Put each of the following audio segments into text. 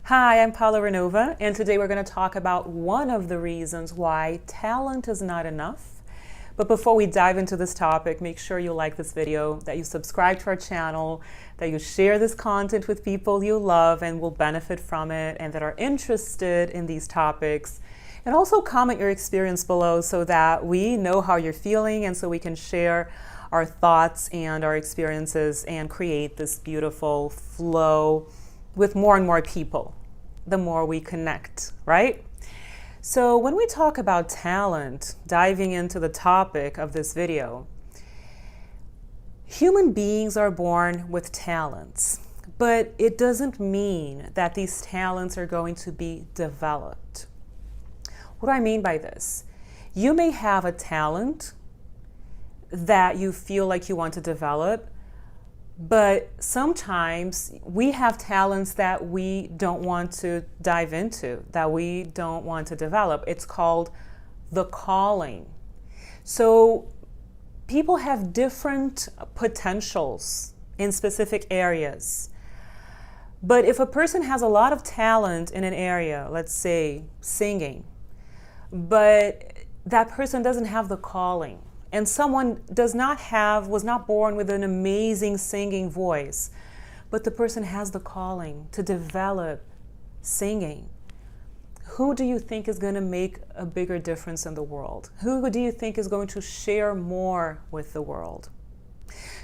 Hi, I'm Paola Ranova, and today we're going to talk about one of the reasons why talent is not enough. But before we dive into this topic, make sure you like this video, that you subscribe to our channel, that you share this content with people you love and will benefit from it and that are interested in these topics. And also comment your experience below so that we know how you're feeling and so we can share our thoughts and our experiences and create this beautiful flow with more and more people, the more we connect, right? So when we talk about talent, diving into the topic of this video, human beings are born with talents, but it doesn't mean that these talents are going to be developed. What do I mean by this? You may have a talent that you feel like you want to develop, but sometimes we have talents that we don't want to dive into, that we don't want to develop. It's called the calling. So people have different potentials in specific areas. But if a person has a lot of talent in an area, let's say singing, but that person doesn't have the calling, and someone was not born with an amazing singing voice, but the person has the calling to develop singing, who do you think is going to make a bigger difference in the world? Who do you think is going to share more with the world?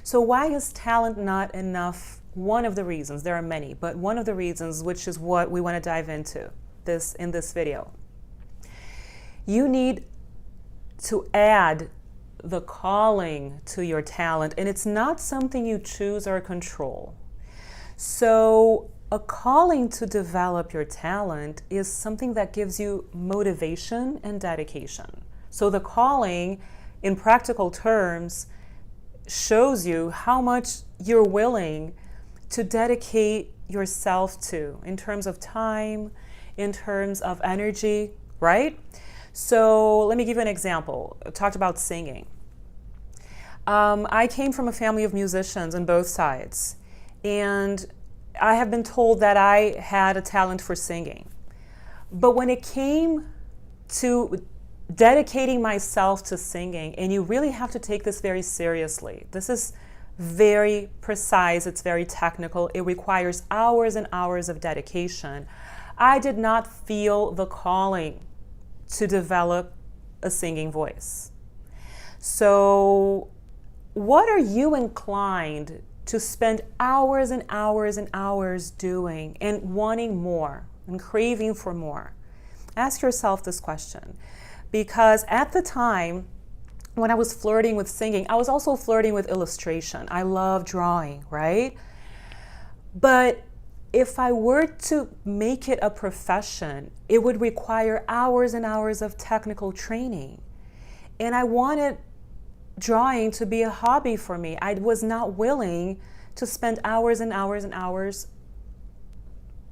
So why is talent not enough? One of the reasons, there are many, but one of the reasons, which is what we want to dive into in this video. You need to add the calling to your talent, and it's not something you choose or control. So a calling to develop your talent is something that gives you motivation and dedication. So the calling, in practical terms, shows you how much you're willing to dedicate yourself to in terms of time, in terms of energy, right? So let me give you an example. I talked about singing. I came from a family of musicians on both sides, and I have been told that I had a talent for singing. But when it came to dedicating myself to singing, and you really have to take this very seriously, this is very precise, it's very technical, it requires hours and hours of dedication. I did not feel the calling to develop a singing voice. So what are you inclined to spend hours and hours and hours doing and wanting more and craving for more? Ask yourself this question, because at the time when I was flirting with singing, I was also flirting with illustration. I love drawing, right? But if I were to make it a profession, it would require hours and hours of technical training. And I wanted drawing to be a hobby for me. I was not willing to spend hours and hours and hours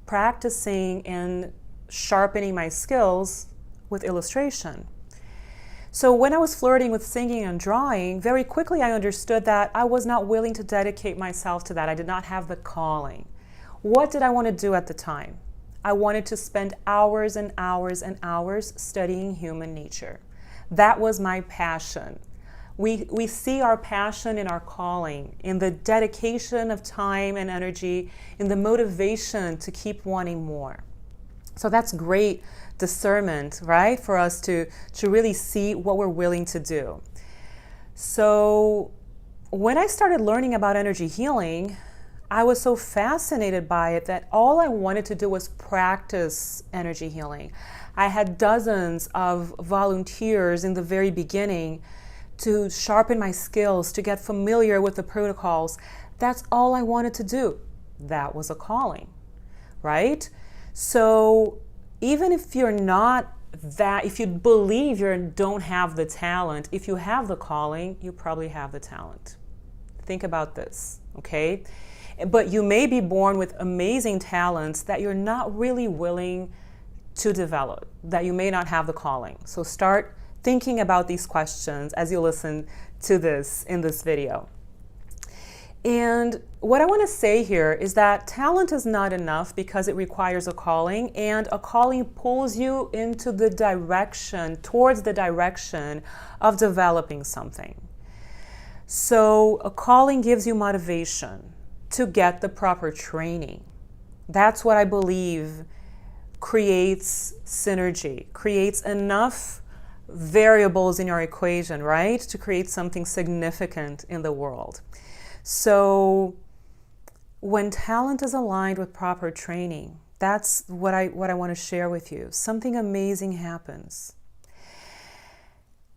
practicing and sharpening my skills with illustration. So when I was flirting with singing and drawing, very quickly I understood that I was not willing to dedicate myself to that. I did not have the calling. What did I want to do at the time? I wanted to spend hours and hours and hours studying human nature. That was my passion. We see our passion in our calling, in the dedication of time and energy, in the motivation to keep wanting more. So that's great discernment, right? For us to really see what we're willing to do. So when I started learning about energy healing, I was so fascinated by it that all I wanted to do was practice energy healing. I had dozens of volunteers in the very beginning to sharpen my skills, to get familiar with the protocols. That's all I wanted to do. That was a calling, right? So even if you're not that, if you believe you don't have the talent, if you have the calling, you probably have the talent. Think about this, okay? But you may be born with amazing talents that you're not really willing to develop, that you may not have the calling. So start thinking about these questions as you listen to this in this video. And what I want to say here is that talent is not enough because it requires a calling, and a calling pulls you into the direction, towards the direction of developing something. So a calling gives you motivation to get the proper training. That's what I believe creates synergy, creates enough variables in your equation, right, to create something significant in the world. So when talent is aligned with proper training, that's what I want to share with you. Something amazing happens.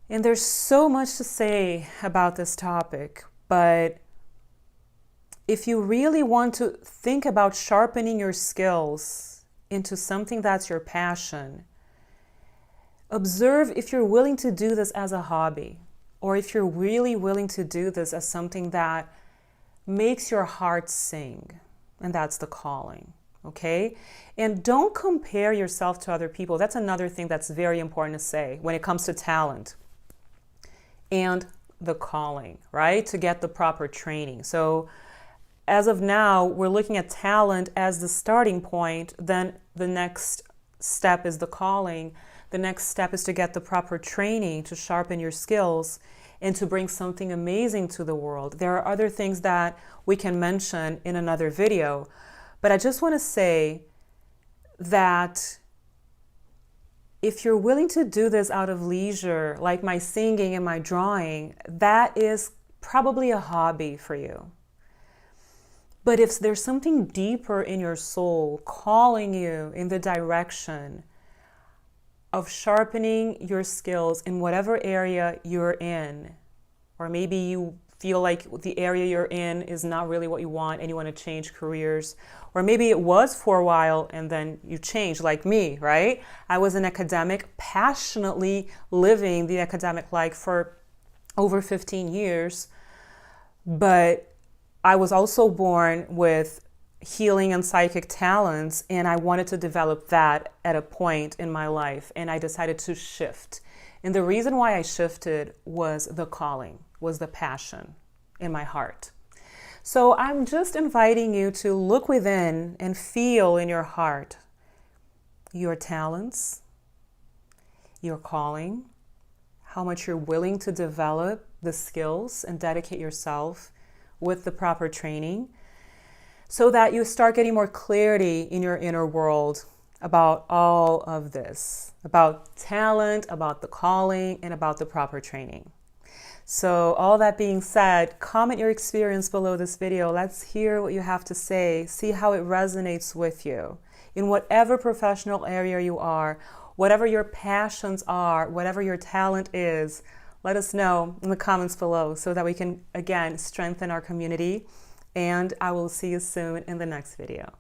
And there's so much to say about this topic, but if you really want to think about sharpening your skills into something that's your passion, observe if you're willing to do this as a hobby, or if you're really willing to do this as something that makes your heart sing, and that's the calling, okay? And don't compare yourself to other people. That's another thing that's very important to say when it comes to talent and the calling, right? To get the proper training. So as of now, we're looking at talent as the starting point. Then the next step is the calling. The next step is to get the proper training to sharpen your skills and to bring something amazing to the world. There are other things that we can mention in another video, but I just want to say that if you're willing to do this out of leisure, like my singing and my drawing, that is probably a hobby for you. But if there's something deeper in your soul calling you in the direction of sharpening your skills in whatever area you're in, or maybe you feel like the area you're in is not really what you want and you want to change careers, or maybe it was for a while and then you changed, like me, right? I was an academic, passionately living the academic life for over 15 years, but I was also born with healing and psychic talents, and I wanted to develop that at a point in my life, and I decided to shift. And the reason why I shifted was the calling, was the passion in my heart. So I'm just inviting you to look within and feel in your heart your talents, your calling, how much you're willing to develop the skills and dedicate yourself with the proper training, so that you start getting more clarity in your inner world about all of this, about talent, about the calling, and about the proper training. So all that being said, comment your experience below this video. Let's hear what you have to say. See how it resonates with you in whatever professional area you are, whatever your passions are, whatever your talent is. Let us know in the comments below so that we can, again, strengthen our community. And I will see you soon in the next video.